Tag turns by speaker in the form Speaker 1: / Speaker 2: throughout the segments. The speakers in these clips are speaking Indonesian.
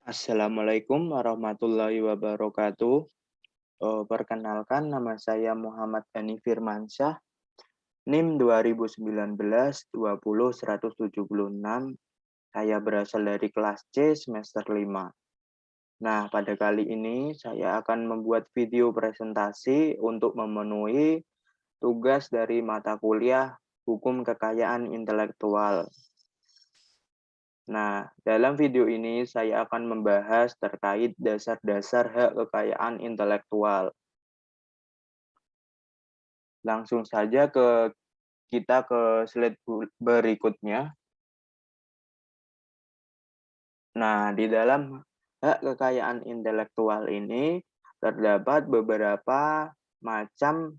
Speaker 1: Assalamualaikum warahmatullahi wabarakatuh. Perkenalkan nama saya Muhammad Dhani Firmansyah, NIM 2019-20-176. Saya berasal dari kelas C semester 5. Nah, pada kali ini saya akan membuat video presentasi untuk memenuhi tugas dari mata kuliah Hukum Kekayaan Intelektual. Nah, dalam video ini saya akan membahas terkait dasar-dasar hak kekayaan intelektual. Langsung saja kita ke slide berikutnya. Nah, di dalam hak kekayaan intelektual ini terdapat beberapa macam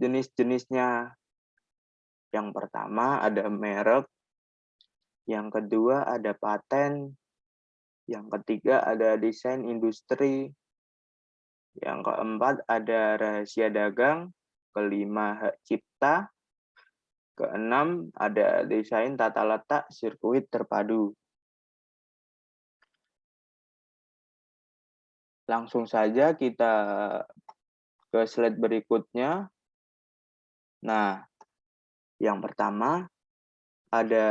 Speaker 1: jenis-jenisnya. Yang pertama ada merek, yang kedua ada paten, yang ketiga ada desain industri, yang keempat ada rahasia dagang, kelima hak cipta, keenam ada desain tata letak sirkuit terpadu. Langsung saja kita ke slide berikutnya. Nah, yang pertama ada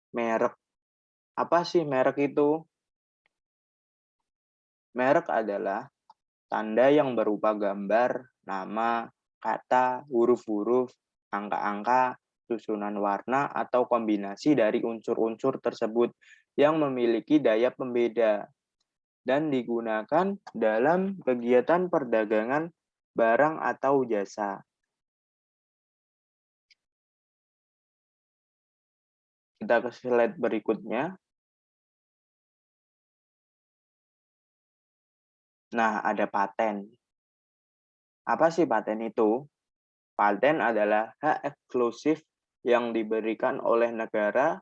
Speaker 1: merek. Apa sih merek itu? Merek adalah tanda yang berupa gambar, nama, kata, huruf-huruf, angka-angka, susunan warna, atau kombinasi dari unsur-unsur tersebut yang memiliki daya pembeda dan digunakan dalam kegiatan perdagangan barang atau jasa. Kita ke slide berikutnya. Nah, ada paten. Apa sih paten itu? Paten adalah hak eksklusif yang diberikan oleh negara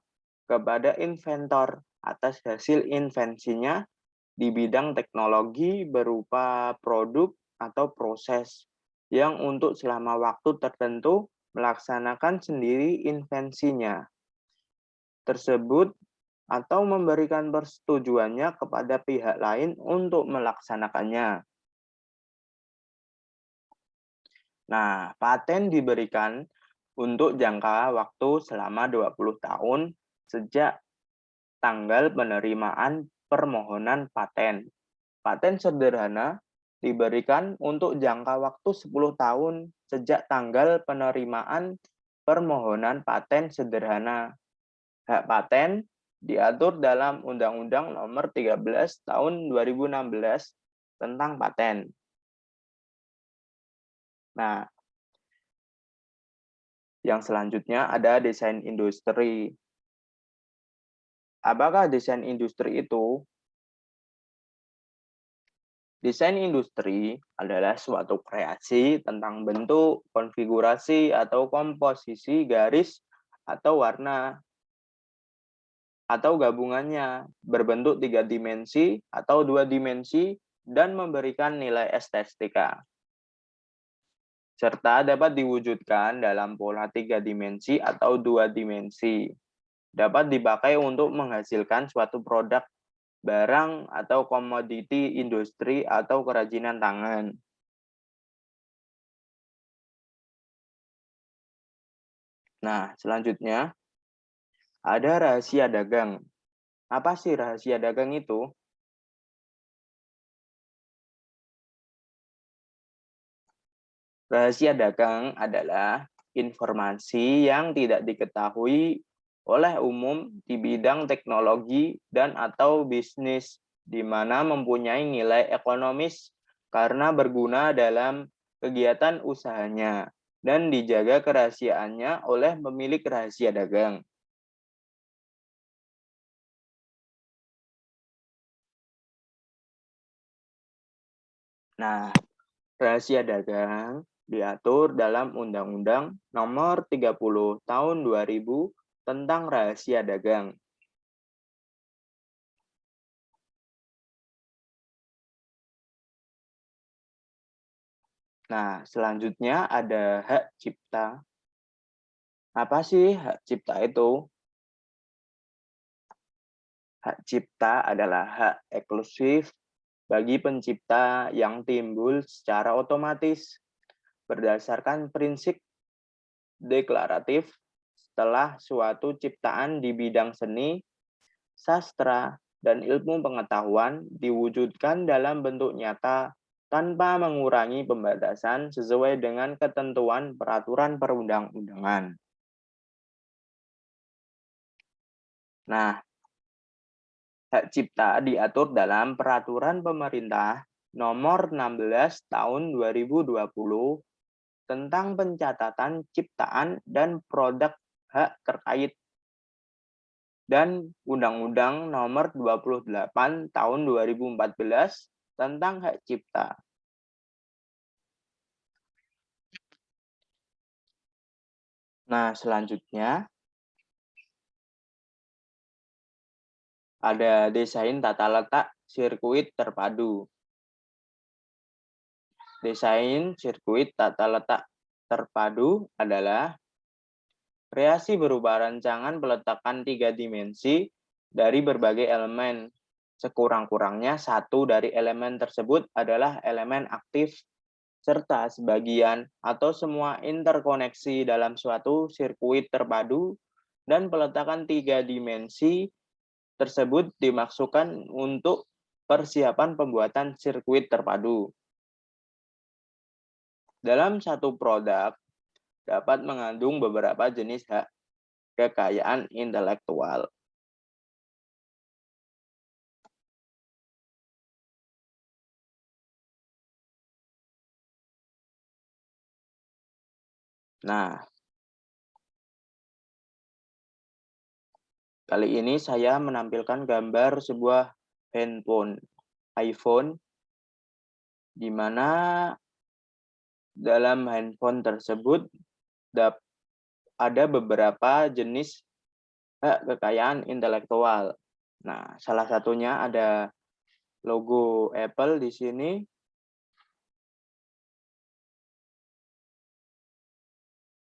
Speaker 1: kepada inventor atas hasil invensinya di bidang teknologi berupa produk atau proses yang untuk selama waktu tertentu melaksanakan sendiri invensinya tersebut atau memberikan persetujuannya kepada pihak lain untuk melaksanakannya. Nah, paten diberikan untuk jangka waktu selama 20 tahun sejak tanggal penerimaan permohonan paten. Paten sederhana diberikan untuk jangka waktu 10 tahun sejak tanggal penerimaan permohonan paten sederhana. Hak paten diatur dalam Undang-Undang Nomor 13 Tahun 2016 tentang paten. Nah, yang selanjutnya ada desain industri. Apakah desain industri itu? Desain industri adalah suatu kreasi tentang bentuk, konfigurasi, atau komposisi garis atau warna atau gabungannya berbentuk 3 dimensi atau 2 dimensi dan memberikan nilai estetika. Serta dapat diwujudkan dalam pola 3 dimensi atau 2 dimensi. Dapat dipakai untuk menghasilkan suatu produk, barang, atau komoditi industri atau kerajinan tangan. Nah, selanjutnya ada rahasia dagang. Apa sih rahasia dagang itu? Rahasia dagang adalah informasi yang tidak diketahui oleh umum di bidang teknologi dan atau bisnis, di mana mempunyai nilai ekonomis karena berguna dalam kegiatan usahanya dan dijaga kerahasiaannya oleh pemilik rahasia dagang. Nah, rahasia dagang diatur dalam Undang-Undang Nomor 30 Tahun 2000 tentang rahasia dagang. Nah, selanjutnya ada hak cipta. Apa sih hak cipta itu? Hak cipta adalah hak eksklusif bagi pencipta yang timbul secara otomatis berdasarkan prinsip deklaratif setelah suatu ciptaan di bidang seni, sastra, dan ilmu pengetahuan diwujudkan dalam bentuk nyata tanpa mengurangi pembatasan sesuai dengan ketentuan peraturan perundang-undangan. Nah, hak cipta diatur dalam Peraturan Pemerintah Nomor 16 Tahun 2020 tentang pencatatan ciptaan dan produk hak terkait dan Undang-Undang Nomor 28 Tahun 2014 tentang hak cipta. Nah, selanjutnya ada desain tata letak sirkuit terpadu. Desain sirkuit tata letak terpadu adalah kreasi berupa rancangan peletakan 3 dimensi dari berbagai elemen. Sekurang-kurangnya satu dari elemen tersebut adalah elemen aktif, serta sebagian atau semua interkoneksi dalam suatu sirkuit terpadu, dan peletakan 3 dimensi tersebut dimaksudkan untuk persiapan pembuatan sirkuit terpadu. Dalam satu produk dapat mengandung beberapa jenis hak kekayaan intelektual. Nah, kali ini saya menampilkan gambar sebuah handphone iPhone, di mana dalam handphone tersebut ada beberapa jenis hak kekayaan intelektual. Nah, salah satunya ada logo Apple di sini.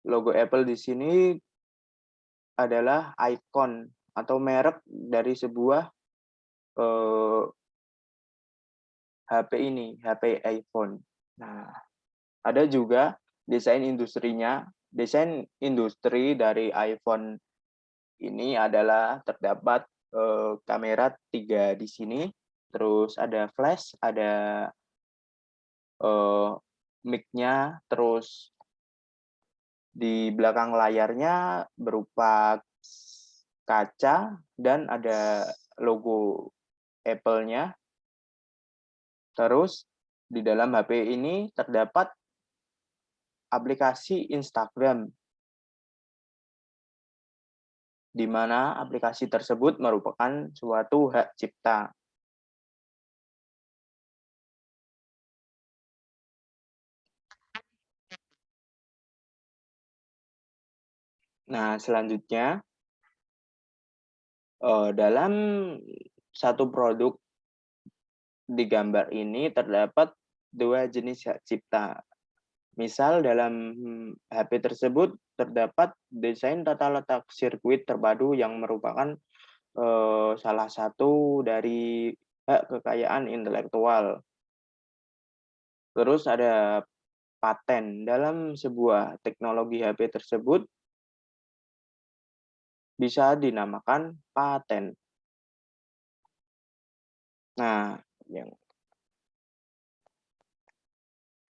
Speaker 1: Logo Apple di sini adalah ikon atau merek dari sebuah HP ini, HP iPhone. Nah, ada juga desain industrinya. Desain industri dari iPhone ini adalah terdapat kamera 3 di sini, terus ada flash, ada mic-nya, terus di belakang layarnya berupa kaca dan ada logo Apple-nya. Terus di dalam HP ini terdapat aplikasi Instagram, di mana aplikasi tersebut merupakan suatu hak cipta. Nah, selanjutnya dalam satu produk di gambar ini terdapat 2 jenis hak cipta. Misal dalam HP tersebut terdapat desain tata letak sirkuit terpadu yang merupakan salah satu dari hak kekayaan intelektual. Terus ada paten. Dalam sebuah teknologi HP tersebut bisa dinamakan paten. Nah, yang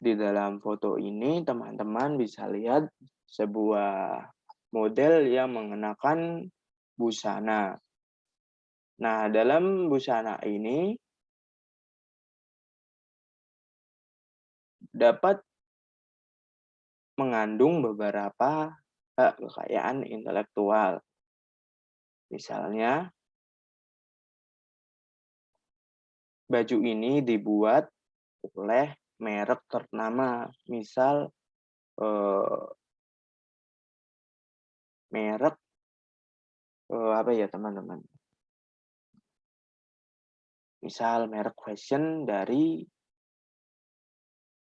Speaker 1: di dalam foto ini teman-teman bisa lihat sebuah model yang mengenakan busana. Nah, dalam busana ini dapat mengandung beberapa hak kekayaan intelektual. Misalnya, baju ini dibuat oleh merek ternama, misal merek apa ya teman-teman? Misal merek fashion dari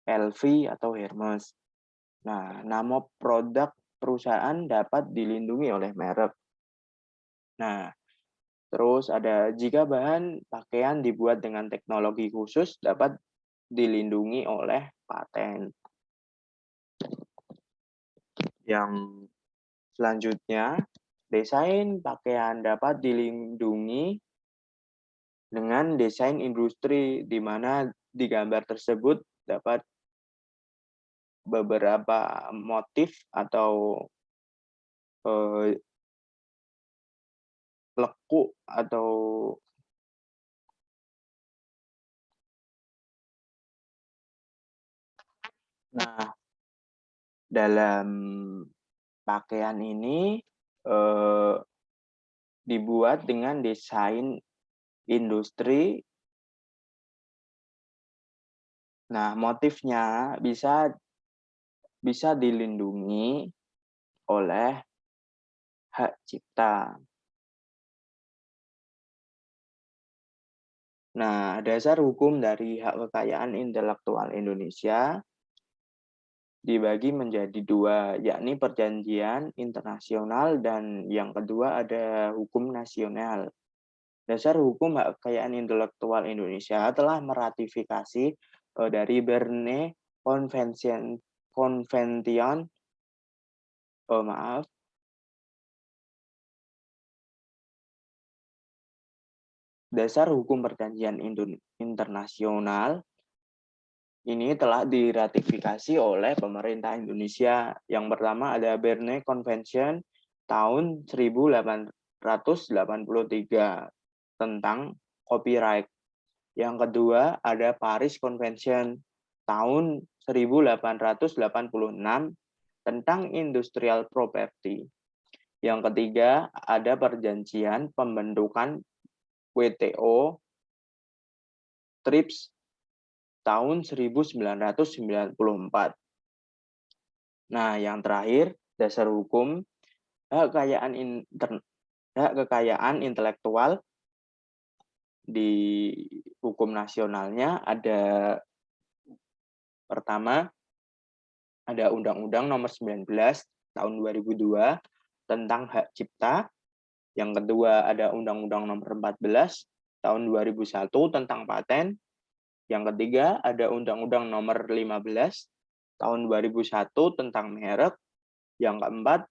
Speaker 1: LV atau Hermes. Nah, nama produk perusahaan dapat dilindungi oleh merek. Nah, Terus ada jika bahan pakaian dibuat dengan teknologi khusus dapat dilindungi oleh paten. Yang selanjutnya, desain pakaian dapat dilindungi dengan desain industri, di mana di gambar tersebut dapat beberapa motif atau lekuk atau nah dalam pakaian ini dibuat dengan desain industri. Nah, motifnya bisa dilindungi oleh hak cipta. Nah, dasar hukum dari hak kekayaan intelektual Indonesia dibagi menjadi dua, yakni perjanjian internasional dan yang kedua ada hukum nasional. Dasar hukum hak kekayaan intelektual Indonesia telah meratifikasi dari Berne Convention Dasar hukum perjanjian internasional ini telah diratifikasi oleh pemerintah Indonesia. Yang pertama ada Berne Convention tahun 1883 tentang copyright. Yang kedua ada Paris Convention tahun 1886 tentang industrial property. Yang ketiga ada perjanjian pembentukan WTO TRIPS tahun 1994. Nah, yang terakhir, dasar hukum hak kekayaan intelektual di hukum nasionalnya ada pertama ada Undang-Undang Nomor 19 tahun 2002 tentang hak cipta. Yang kedua ada Undang-Undang Nomor 14 tahun 2001 tentang paten. Yang ketiga ada Undang-Undang Nomor 15 tahun 2001 tentang merek. Yang keempat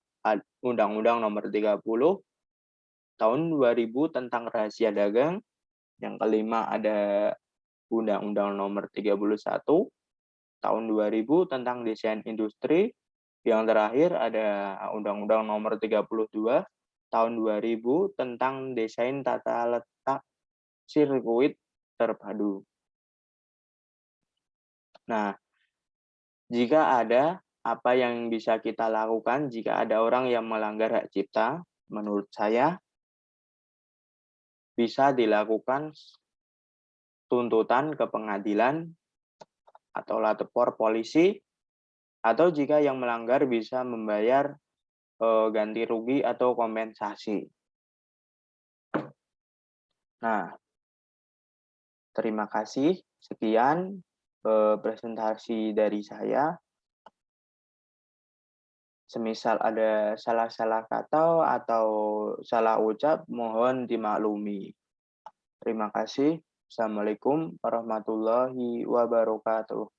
Speaker 1: Undang-Undang Nomor 30 tahun 2000 tentang rahasia dagang. Yang kelima ada Undang-Undang Nomor 31 tahun 2000 tentang desain industri. Yang terakhir ada Undang-Undang Nomor 32 tahun 2000 tentang desain tata letak sirkuit terpadu. Nah, jika ada apa yang bisa kita lakukan jika ada orang yang melanggar hak cipta, menurut saya bisa dilakukan tuntutan ke pengadilan atau lapor polisi, atau jika yang melanggar bisa membayar ganti rugi atau kompensasi. Nah, terima kasih. Sekian presentasi dari saya. Semisal ada salah-salah kata atau salah ucap, mohon dimaklumi. Terima kasih. Assalamualaikum warahmatullahi wabarakatuh.